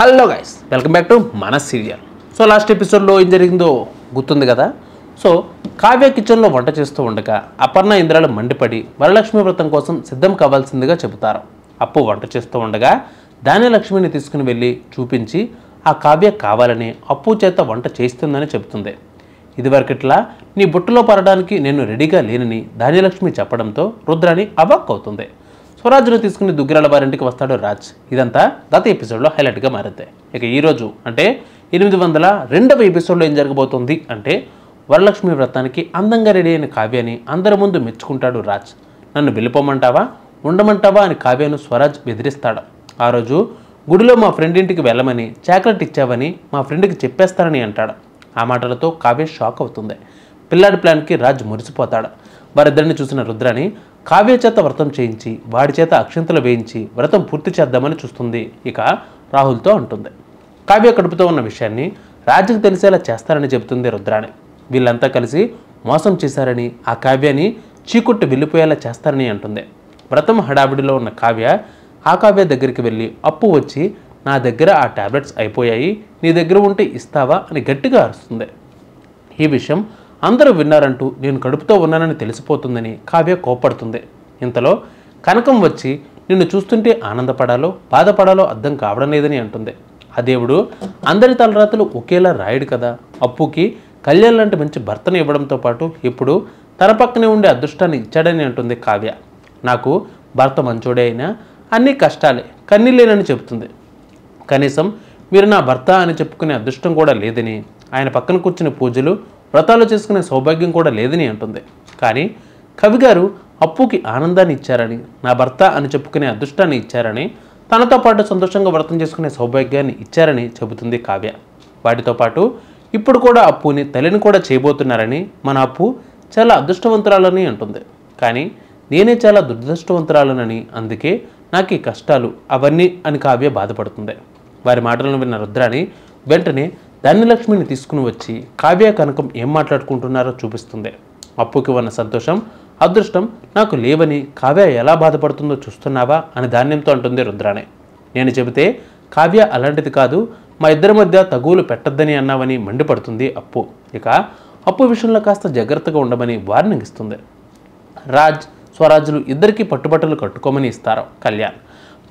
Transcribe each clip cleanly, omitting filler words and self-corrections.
Hello guys, welcome back to మన serial. So last ఎపిసోడ్లో ఏం జరిగిందో గుర్తుంది కదా. సో కావ్య కిచెన్లో వంట చేస్తూ ఉండగా అపర్ణ ఇంద్రాలు మండిపడి వరలక్ష్మి వ్రతం కోసం సిద్ధం కావాల్సిందిగా చెబుతారు. అప్పు వంట చేస్తూ ఉండగా ధాన్యలక్ష్మిని తీసుకుని వెళ్ళి చూపించి ఆ కావ్య కావాలని అప్పు చేత వంట చేస్తుందని చెబుతుంది. ఇదివరకట్లా నీ బుట్టలో పడడానికి నేను రెడీగా లేనని ధాన్యలక్ష్మి చెప్పడంతో రుద్రాణి అవాక్ అవుతుంది. స్వరాజ్ను తీసుకుని దుగ్గిరాల వారింటికి వస్తాడు రాజ్. ఇదంతా గత ఎపిసోడ్లో హైలైట్గా మారింది. ఇక ఈరోజు అంటే 802వ ఎపిసోడ్లో ఏం జరగబోతుంది అంటే వరలక్ష్మి వ్రతానికి అందంగా రెడీ అయిన కావ్యాని అందరి ముందు మెచ్చుకుంటాడు రాజ్. నన్ను వెళ్ళిపోమంటావా ఉండమంటావా అని కావ్యను స్వరాజ్ బెదిరిస్తాడు. ఆ రోజు గుడిలో మా ఫ్రెండ్ ఇంటికి వెళ్ళమని చాక్లెట్ ఇచ్చావని మా ఫ్రెండ్కి చెప్పేస్తానని అంటాడు. ఆ మాటలతో కావ్య షాక్ అవుతుంది. పిల్లాడి ప్లాన్కి రాజ్ మురిసిపోతాడు. వారిద్దరిని చూసిన రుద్రాణి కావ్య చేత వ్రతం చేయించి వాడి చేత అక్షంతలు వేయించి వ్రతం పూర్తి చేద్దామని చూస్తుంది. ఇక రాహుల్తో అంటుంది, కావ్య కడుపుతో ఉన్న విషయాన్ని రాజుకు తెలిసేలా చేస్తారని చెబుతుంది రుద్రాణి. వీళ్ళంతా కలిసి మోసం చేశారని ఆ కావ్యాన్ని చీకొట్టు వెళ్ళిపోయేలా చేస్తారని అంటుంది. వ్రతం హడావిడిలో ఉన్న ఆ కావ్య దగ్గరికి వెళ్ళి అప్పు వచ్చి నా దగ్గర ఆ టాబ్లెట్స్ అయిపోయాయి, నీ దగ్గర ఉంటే ఇస్తావా అని గట్టిగా అరుస్తుంది. ఈ విషయం అందరూ విన్నారంటూ నేను కడుపుతో ఉన్నానని తెలిసిపోతుందని కావ్య కోప్పడుతుంది. ఇంతలో కనకం వచ్చి నిన్ను చూస్తుంటే ఆనందపడాలో బాధపడాలో అర్థం కావడం లేదని అంటుంది. ఆ దేవుడు అందరి తలరాతలు ఒకేలా రాయడు కదా. అప్పుకి కళ్యాణ్ లాంటి మంచి భర్తను ఇవ్వడంతో పాటు ఇప్పుడు తన పక్కనే ఉండే అదృష్టాన్ని ఇచ్చాడని అంటుంది కావ్య. నాకు భర్త మంచోడే అయినా అన్నీ కష్టాలే కన్నీళ్ళేనని చెబుతుంది. కనీసం మీరు నా భర్త అని చెప్పుకునే అదృష్టం కూడా లేదని, ఆయన పక్కన కూర్చుని పూజలు వ్రతాలు చేసుకునే సౌభాగ్యం కూడా లేదని అంటుంది. కానీ కవిగారు అప్పుకి ఆనందాన్ని ఇచ్చారని, నా భర్త అని చెప్పుకునే అదృష్టాన్ని ఇచ్చారని, తనతో పాటు సంతోషంగా వ్రతం చేసుకునే సౌభాగ్యాన్ని ఇచ్చారని చెబుతుంది కావ్య. వాటితో పాటు ఇప్పుడు కూడా అప్పుని తల్లిని కూడా చేయబోతున్నారని, మన అప్పు చాలా అదృష్టవంతురాలని అంటుంది. కానీ నేనే చాలా దురదృష్టవంతురాలనని, అందుకే నాకు ఈ కష్టాలు అవన్నీ అని కావ్య బాధపడుతుంది. వారి మాటలను విన్న రుద్రాణి వెంటనే ధాన్యలక్ష్మిని తీసుకుని వచ్చి కావ్య కనకం ఏం మాట్లాడుకుంటున్నారో చూపిస్తుంది. అప్పుకి ఉన్న సంతోషం అదృష్టం నాకు లేవని కావ్య ఎలా బాధపడుతుందో చూస్తున్నావా అని ధాన్యంతో అంటుంది రుద్రాణి. నేను చెబితే కావ్య అలాంటిది కాదు, మా ఇద్దరి మధ్య తగువులు పెట్టద్దని అన్నావని మండిపడుతుంది అప్పు. ఇక అప్పు విషయంలో కాస్త జాగ్రత్తగా ఉండమని వార్నింగ్ ఇస్తుంది. రాజ్ స్వరాజులు ఇద్దరికీ పట్టుబట్టలు కట్టుకోమని ఇస్తారు కళ్యాణ్.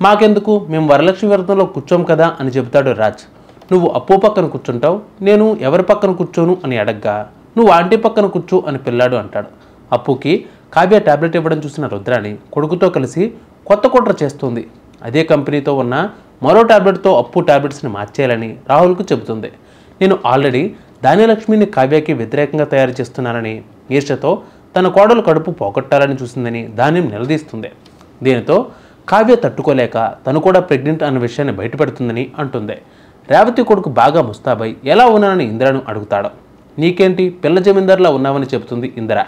మాకెందుకు, మేము వరలక్ష్మి వ్రతంలో కూర్చోం కదా అని చెబుతాడు రాజ్. నువ్వు అప్పు పక్కన కూర్చుంటావు, నేను ఎవరి పక్కన కూర్చోను అని అడగ్గా నువ్వు ఆంటీ పక్కన కూర్చో అని పిల్లాడు అంటాడు. అప్పుకి కావ్య టాబ్లెట్ ఇవ్వడం చూసిన రుద్రాణి కొడుకుతో కలిసి కొత్త కుట్ర చేస్తుంది. అదే కంపెనీతో ఉన్న మరో టాబ్లెట్తో అప్పు టాబ్లెట్స్ని మార్చేయాలని రాహుల్కు చెబుతుంది. నేను ఆల్రెడీ ధాన్యలక్ష్మిని కావ్యకి వ్యతిరేకంగా తయారు చేస్తున్నానని, ఈర్ష్యతో తన కోడలు కడుపు పోగొట్టాలని చూసిందని ధాన్యం నిలదీస్తుంది. దీనితో కావ్య తట్టుకోలేక తను కూడా ప్రెగ్నెంట్ అన్న విషయాన్ని బయటపెడుతుందని అంటుంది. రేవతి కొడుకు బాగా ముస్తాబై ఎలా ఉన్నానని ఇందిరను అడుగుతాడు. నీకేంటి పిల్ల జమీందార్లా ఉన్నావని చెబుతుంది ఇందిర.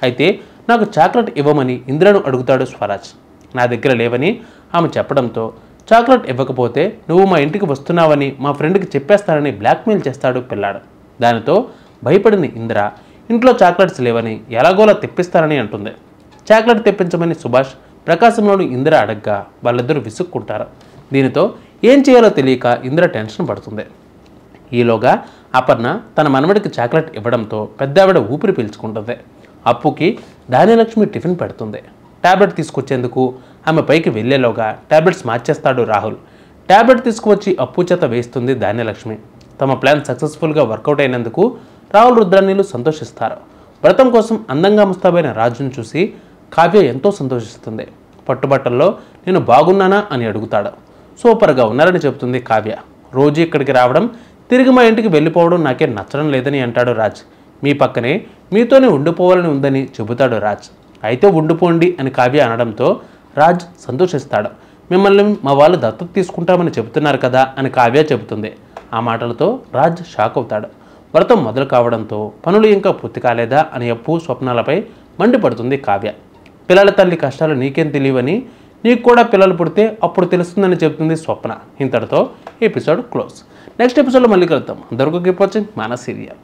అయితే నాకు చాక్లెట్ ఇవ్వమని ఇందిరను అడుగుతాడు స్వరాజ్. నా దగ్గర లేవని ఆమె చెప్పడంతో చాక్లెట్ ఇవ్వకపోతే నువ్వు మా ఇంటికి వస్తున్నావని మా ఫ్రెండ్కి చెప్పేస్తానని బ్లాక్మెయిల్ చేస్తాడు పిల్లాడు. దానితో భయపడిన ఇందిర ఇంట్లో చాక్లెట్స్ లేవని ఎలాగోలా తెప్పిస్తానని అంటుంది. చాక్లెట్ తెప్పించమని సుభాష్ ప్రకాశంలోని ఇందిర అడగ్గా వాళ్ళిద్దరూ విసుక్కుంటారు. దీనితో ఏం చేయాలో తెలియక ఇందిర టెన్షన్ పడుతుంది. ఈలోగా అపర్ణ తన మనవడికి చాక్లెట్ ఇవ్వడంతో పెద్దావిడ ఊపిరి పీల్చుకుంటుంది. అప్పుకి ధాన్యలక్ష్మి టిఫిన్ పెడుతుంది. ట్యాబ్లెట్ తీసుకొచ్చేందుకు ఆమె పైకి వెళ్లేలోగా ట్యాబ్లెట్స్ మార్చేస్తాడు రాహుల్. ట్యాబ్లెట్ తీసుకువచ్చి అప్పు చేత వేస్తుంది ధాన్యలక్ష్మి. తమ ప్లాన్ సక్సెస్ఫుల్గా వర్కౌట్ అయినందుకు రాహుల్ రుద్రాణిలు సంతోషిస్తారు. వ్రతం కోసం అందంగా ముస్తాబైన రాజును చూసి కావ్య ఎంతో సంతోషిస్తుంది. పట్టుబట్టల్లో నేను బాగున్నానా అని అడుగుతాడు. సూపర్గా ఉన్నారని చెబుతుంది కావ్య. రోజు ఇక్కడికి రావడం తిరిగి మా ఇంటికి వెళ్ళిపోవడం నాకేం నచ్చడం లేదని అంటాడు రాజ్. మీ పక్కనే మీతోనే ఉండిపోవాలని ఉందని చెబుతాడు రాజ్. అయితే ఉండిపోండి అని కావ్య అనడంతో రాజ్ సంతోషిస్తాడు. మిమ్మల్ని మా వాళ్ళు దత్తత తీసుకుంటామని చెబుతున్నారు కదా అని కావ్య చెబుతుంది. ఆ మాటలతో రాజ్ షాక్ అవుతాడు. వ్రతం మొదలు కావడంతో పనులు ఇంకా పూర్తి కాలేదా అని అప్పు స్వప్నాలపై మండిపడుతుంది కావ్య. పిల్లల తల్లి కష్టాలు నీకేం తెలియవని, నీకు కూడా పిల్లలు పుడితే అప్పుడు తెలుస్తుందని చెబుతుంది స్వప్న. ఇంతటితో ఎపిసోడ్ క్లోజ్. నెక్స్ట్ ఎపిసోడ్లో మళ్ళీ కలుద్దాం. అందరికీ కీప్ వాచింగ్ మన సీరియల్.